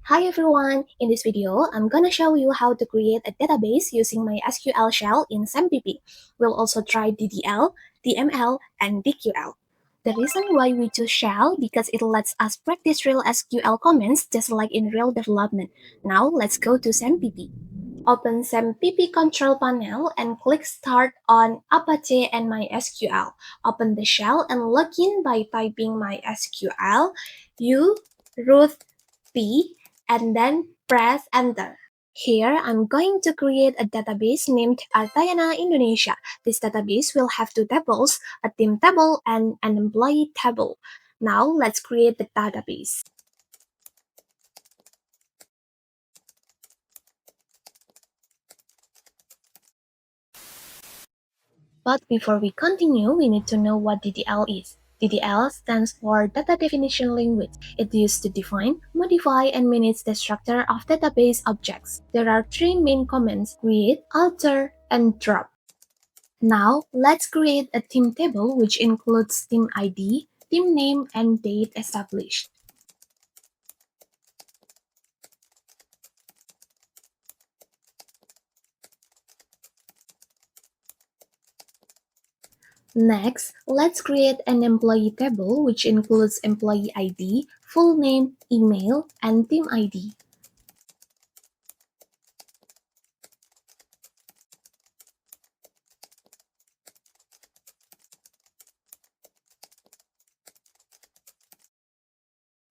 Hi everyone! In this video, I'm gonna show you how to create a database using my SQL shell in SAMPP. We'll also try DDL, DML, and DQL. The reason why we choose shell because it lets us practice real SQL commands just like in real development. Now let's go to SAMPP. Open SAMPP control panel and click Start on Apache and MySQL. Open the shell and log in by typing MySQL, U, root, P, and then press enter. Here, I'm going to create a database named Artayana Indonesia. This database will have two tables, a team table and an employee table. Now, let's create the database. But before we continue, we need to know what DDL is. DDL stands for Data Definition Language. It's used to define, modify, and manage the structure of database objects. There are three main commands: create, alter, and drop. Now, let's create a team table which includes team ID, team name, and date established. Next, let's create an employee table which includes employee ID, full name, email, and team ID.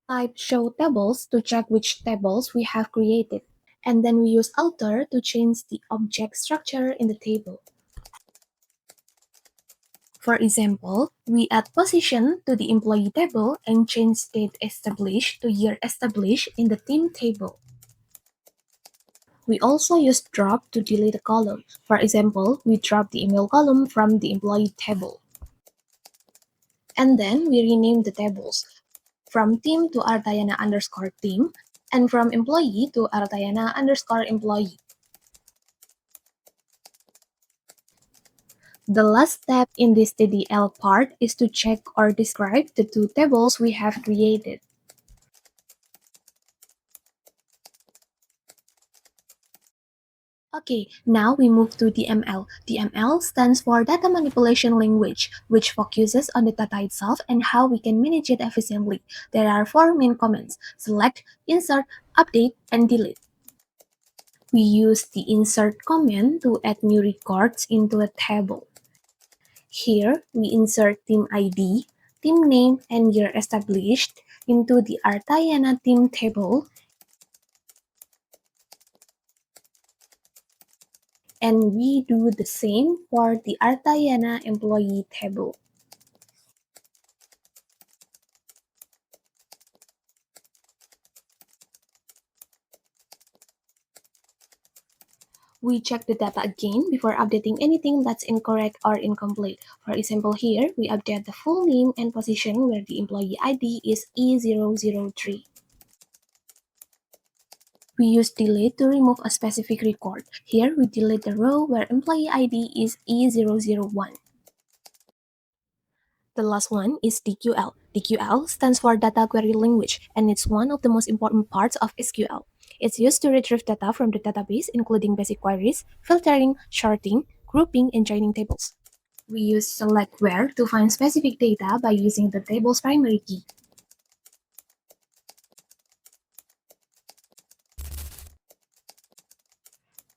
Type show tables to check which tables we have created, and then we use alter to change the object structure in the table. For example, we add position to the employee table and change date established to year established in the team table. We also use drop to delete a column. For example, we drop the email column from the employee table. And then we rename the tables from team to Artayana_team and from employee to Artayana_employee. The last step in this DDL part is to check or describe the two tables we have created. Okay, now we move to DML. DML stands for Data Manipulation Language, which focuses on the data itself and how we can manage it efficiently. There are four main commands: select, insert, update, and delete. We use the insert command to add new records into a table. Here, we insert team ID, team name, and year established into the Artayana team table, and we do the same for the Artayana employee table. We check the data again before updating anything that's incorrect or incomplete. For example, here, we update the full name and position where the employee ID is E003. We use delete to remove a specific record. Here, we delete the row where employee ID is E001. The last one is DQL. DQL stands for Data Query Language, and it's one of the most important parts of SQL. It's used to retrieve data from the database, including basic queries, filtering, sorting, grouping, and joining tables. We use select where to find specific data by using the table's primary key.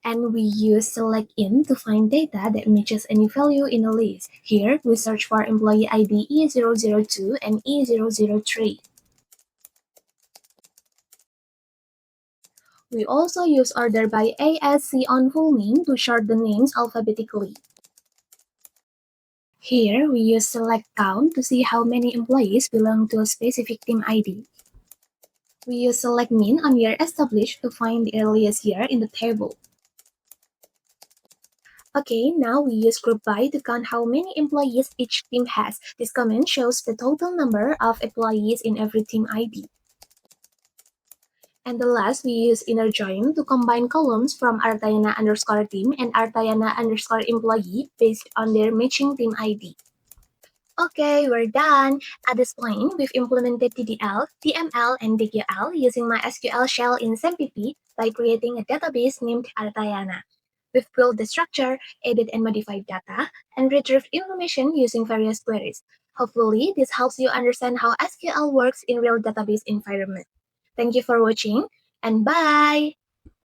And we use select in to find data that matches any value in a list. Here, we search for employee ID E002 and E003. We also use order by ASC on full name to sort the names alphabetically. Here, we use select count to see how many employees belong to a specific team ID. We use select min on year established to find the earliest year in the table. Okay, now we use group by to count how many employees each team has. This command shows the total number of employees in every team ID. And the last, we use inner join to combine columns from Artayana_team and Artayana_employee based on their matching team ID. Okay, we're done. At this point, we've implemented DDL, DML, and DQL using my SQL shell in SAMPP by creating a database named Artayana. We've built the structure, added and modified data, and retrieved information using various queries. Hopefully, this helps you understand how SQL works in real database environment. Thank you for watching, and bye!